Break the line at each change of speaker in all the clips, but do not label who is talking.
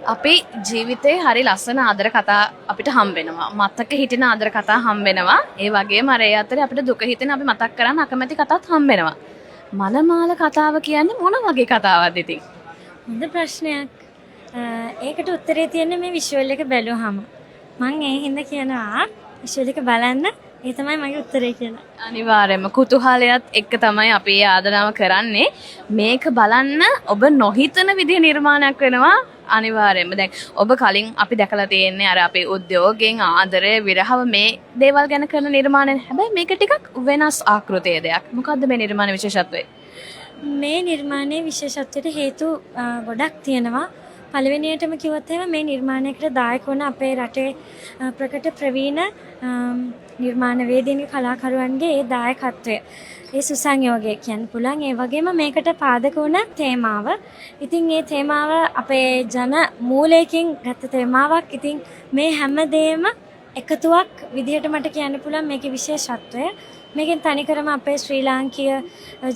අපේ ජීවිතේ හරි ලස්සන ආදර කතා අපිට හම්බ වෙනවා. මතක හිටින ආදර කතා හම්බ වෙනවා. ඒ වගේම අර ඒ අතරේ අපිට දුක හිතෙන අපි මතක් කරන් අකමැති කතාත් හම්බ වෙනවා. මනමාල කතාව කියන්නේ මොන වගේ කතාවක්ද ඉතින්?
හොඳ ප්‍රශ්නයක්. ඒකට උත්තරේ තියෙන්නේ මේ විෂුවල් එක බැලුවාම. මම ඒ හින්දා කියනවා විෂුවල් එක බලන්න. ඒ තමයි මගේ උත්තරේ කියලා.
අනිවාර්යයෙන්ම කුතුහලයත් එක්ක තමයි අපි ආදරව කරන්නේ. මේක බලන්න ඔබ නොහිතන විදිහ නිර්මාණයක් වෙනවා. අනිවාර්යයෙන්ම දැන් ඔබ කලින් අපි දැකලා තියෙන්නේ අර අපේ උද්‍යෝගයෙන් ආදරය විරහව මේ දේවල් ගැන කරන නිර්මාණය. හැබැයි මේක ටිකක් වෙනස් ආකෘතියේ දෙයක්. මොකද්ද මේ නිර්මාණ විශේෂත්වය?
මේ නිර්මාණයේ විශේෂත්වයට හේතු ගොඩක් තියෙනවා. පළවෙනියටම කිව්වොත් එහෙම මේ නිර්මාණයකට දායක වුණ අපේ රටේ ප්‍රකට ප්‍රවීණ නිර්මාණවේදීන් කලාකරුවන්ගේ ඒ දායකත්වය ඒ සුසංයෝගය කියන්න පුළුවන්. ඒ වගේම මේකට පාදක වුණ තේමාව. ඉතින් මේ තේමාව අපේ ජන මූලයකින් ගත්ත තේමාවක්. ඉතින් මේ හැමදේම එකතුවක් විදිහට මට කියන්න පුළුවන් මේකේ විශේෂත්වය. මේකෙන් තනිකරම අපේ ශ්‍රී ලාංකීය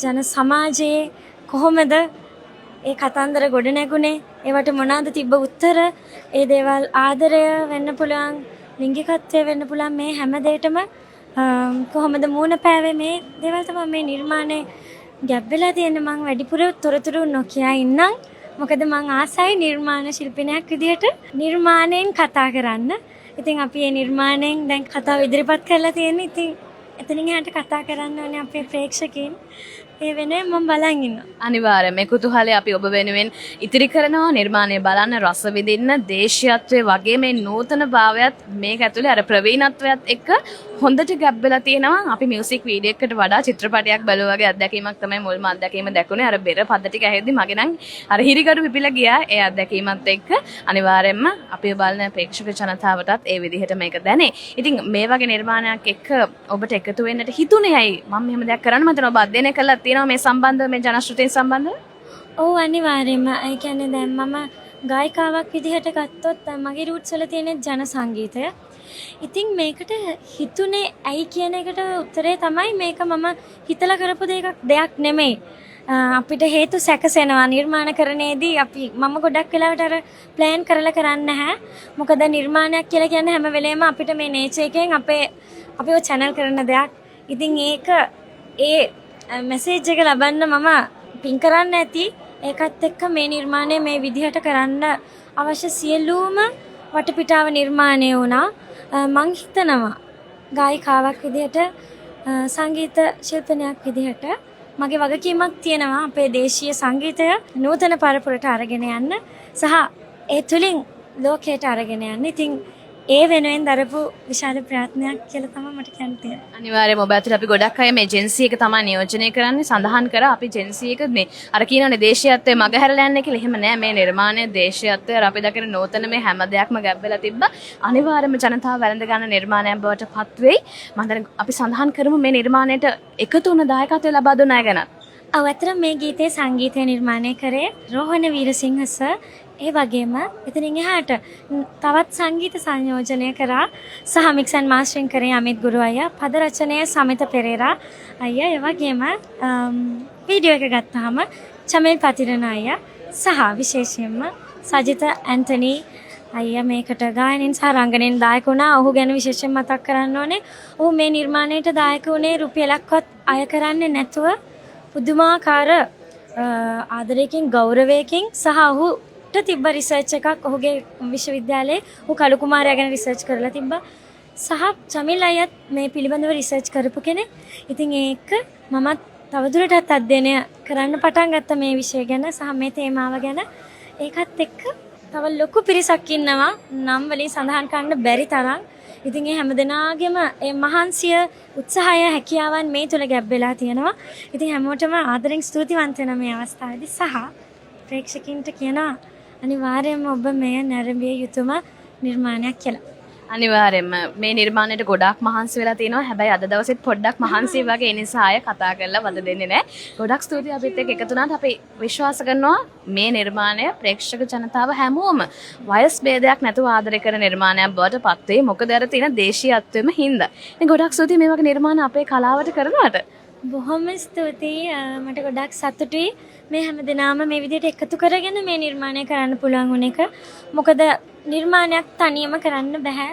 ජන සමාජයේ කොහොමද ඒ කතන්දර ගොඩ නැගුණේ, ඒවට මොනවාද තිබ්බ උත්තර, ඒ දේවල් ආදරය වෙන්න පුළුවන්, ලිංගිකත්වය වෙන්න පුළුවන්, මේ හැම දෙයකම කොහොමද මූණ පෑවේ, මේ දේවල් තමයි මේ නිර්මාණය ගැබ් වෙලා තියෙන්නේ. මම වැඩිපුර තොරතුරු නොකිය ඉන්නම්. මොකද මම ආසයි නිර්මාණ ශිල්පිනියක් විදිහට නිර්මාණයෙන් කතා කරන්න. ඉතින් අපි මේ නිර්මාණයෙන් දැන් කතාව ඉදිරිපත් කරලා තියෙන්නේ. ඉතින් එතනින් එහාට කතා කරන්න ඕනේ අපේ ප්‍රේක්ෂකයන්. ඒ වෙනුවෙන් මම බලන් ඉන්නවා.
අනිවාර්යයෙන් මේ කුතුහලය අපි ඔබ වෙනුවෙන් ඉතිරි කරනවා. නිර්මාණය බලන්න, රස විඳින්න, දේශීයත්වයේ වගේ මේ නූතන භාවයත් මේක ඇතුලේ අර ප්‍රවීණත්වයත් එක්ක හොඳට ගැබ් වෙලා තියෙනවා. අපි මියුසික් වීඩියෝ එකකට වඩා චිත්‍රපටයක් බැලුවා වගේ අත්දැකීමක් තමයි මුල්ම අත්දැකීම දැකුනේ. අර බෙර පද ටික ඇහෙද්දි මගේ නම් අර හිරිගඩු පිපිලා ගියා ඒ අත්දැකීමත් එක්ක. අනිවාර්යයෙන්ම අපි බලන ප්‍රේක්ෂක ජනතාවටත් ඒ විදිහට මේක දැනේ. ඉතින් මේ වගේ නිර්මාණයක් එක්ක ඔබට එකතු වෙන්නට හිතුනේ ඇයි? මම මෙහෙම දෙයක් කරන්න මතන ඔබ අධ්‍යයනය කළා තියෙනවා මේ සම්බන්ධව, මේ ජනශ්‍රුතිය සම්බන්ධව?
ඔව් අනිවාර්යයෙන්ම. ඒ කියන්නේ දැන් මම ගායිකාවක් විදිහට ගත්තොත් මගේ රූට්ස් වල තියෙන ජන සංගීතය. ඉතින් මේකට හිතුනේ ඇයි කියන එකට උත්තරේ තමයි මේක මම හිතලා කරපු දෙයක් නෙමෙයි. අපිට හේතු සැකසෙනවා නිර්මාණකරණයේදී. මම ගොඩක් වෙලාවට අර ප්ලෑන් කරලා කරන්නේ නැහැ. මොකද නිර්මාණයක් කියලා කියන්නේ හැම වෙලේම අපිට මේ නේචර් එකෙන් අපිව channel කරන දෙයක්. ඉතින් ඒ මැසේජ් එක ලබන්න මම පින් කරන්න ඇති. ඒකත් එක්ක මේ නිර්මාණය මේ විදිහට කරන්න අවශ්‍ය සියලුම වටපිටාව නිර්මාණය වුණා. මං හිතනවා ගායිකාවක් විදිහට සංගීත ශිල්පිනියක් විදිහට මගේ වගකීමක් තියෙනවා අපේ දේශීය සංගීතය නූතන පරපුරට අරගෙන යන්න සහ ඒ තුලින් ලෝකයට අරගෙන යන්න. ඉතින් ඒ වෙනුවෙන් දරපු විශාල ප්‍රයත්නයක් කියලා තමයි මට කියන්න තියෙන්නේ.
අනිවාර්යයෙන්ම ඔබ ඇතුළේ අපි ගොඩක් අය මේ ජෙන්සි එක තමයි නියෝජනය කරන්නේ. සඳහන් කරා අපි ජෙන්සි එක මේ අර කියනනේ දේශීයත්වයේ මගහැරලා යන්නේ කියලා. එහෙම නෑ. මේ නිර්මාණය දේශීයත්වයේ අපි දකින නූතන මේ හැම දෙයක්ම ගැබ් වෙලා තිබ්බා. අනිවාර්යයෙන්ම ජනතාව වැළඳ ගන්න නිර්මාණයක් බවට පත් වෙයි. මම දැන් අපි සඳහන් කරමු මේ නිර්මාණයට එකතු වුණ දායකත්වය ලබා දුන්න අය ගැන.
ඔව් අතන මේ ගීතේ සංගීතය නිර්මාණය කරේ රෝහණ වීරසිංහ සර්. ඒ වගේම එතනින් එහාට තවත් සංගීත සංයෝජනය කරා සහ මික්ස් ඇන්ඩ් මාස්ටරින් කරේ අමිත් ගුරු අයියා, පද රචනය සමිත පෙරේරා අයියා, ඒ වගේම වීඩියෝ එක ගත්තාම චමෙල් පතිරණ අයියා සහ විශේෂයෙන්ම සජිත ඇන්ටනි අයියා මේකට ගායනින් සහ රංගනෙන් දායක වුණා. ඔහු ගැන විශේෂයෙන් මතක් කරන්න ඕනේ. ඔහු මේ නිර්මාණයට දායක වුණේ රුපියලක්වත් අය කරන්නේ නැතුව පුදුමාකාර ආදරයකින් ගෞරවයකින් සහ ඔහු තිබ්බ රිසර්ච් එකක් ඔහුගේ විශ්වවිද්‍යාලයේ ඔහු කලු කුමාරයා ගැන රිසර්ච් කරලා තිබ්බා. සහ චමිල් අයත් මේ පිළිබඳව රිසර්ච් කරපු කෙනෙක්. ඉතින් ඒක මමත් තවදුරටත් අධ්‍යයනය කරන්න පටන් ගත්ත මේ විෂය ගැන සහ මේ තේමාව ගැන. ඒකත් එක්ක තව ලොකු පිරිසක් ඉන්නවා නම් වලින් සඳහන් කරන්න බැරි තරම්. ඉතින් ඒ හැමදෙනාගේම ඒ මහන්සිය, උත්සාහය, හැකියාවන් මේ තුල ගැබ් වෙලා තියෙනවා. ඉතින් හැමෝටම ආදරෙන් ස්තුතිවන්ත වෙන මේ අවස්ථාවේදී සහ ප්‍රේක්ෂකින්ට කියනවා අනිවාර්යයෙන්ම ඔබ මෙය නැරඹිය යුතුම නිර්මාණයක් කියලා.
අනිවාර්යයෙන්ම මේ නිර්මාණයට ගොඩාක් මහන්සි වෙලා තිනවා. හැබැයි අද දවසෙත් පොඩ්ඩක් මහන්සි වගේ ඒ නිසා අය කතා කරලා වද දෙන්නේ නැහැ. ගොඩක් ස්තුතියි අපිත් එක්ක එකතු වුණාට. අපි විශ්වාස කරනවා මේ නිර්මාණය ප්‍රේක්ෂක ජනතාව හැමෝම වයස් ભેදයක් නැතුව ආදරය කරන නිර්මාණයක් බවට පත් වෙයි. මොකද අර තියෙන දේශීයත්වෙම හින්දා. ඉතින් ගොඩක් ස්තුතියි මේ වගේ නිර්මාණ අපේ කලාවට කරනවට.
බොහොම ස්තුතියි මට ගොඩක් සතුටුයි මේ හැම දෙනාම මේ විදිහට එකතු කරගෙන මේ නිර්මාණය කරන්න පුළුවන් වුණ එක. මොකද නිර්මාණයක් තනියම කරන්න බෑ.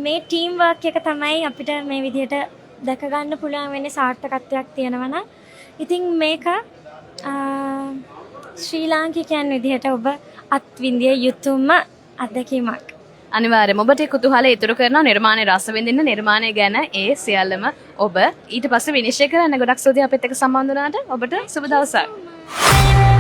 මේ ටීම් වර්ක් එක තමයි අපිට මේ විදිහට දැක ගන්න පුළුවන් වෙන්නේ සාර්ථකත්වයක් තියෙනවා නම්. ඉතින් මේක ශ්‍රී ලාංකිකයන් විදිහට ඔබ අත්විඳිය යුතුම අත්දැකීමක්.
අනිවාර්යයෙන්ම ඔබට කුතුහලය ඉතුරු කරන නිර්මාණය රස විඳින්න නිර්මාණය ගැන ඒ සියල්ලම ඔබ ඊට පස්සේ විනිශ්චය කරන්න. ගොඩක් ස්තුතියි අපිත් එක්ක සම්බන්ධ වුණාට. ඔබට සුබ දවසක්.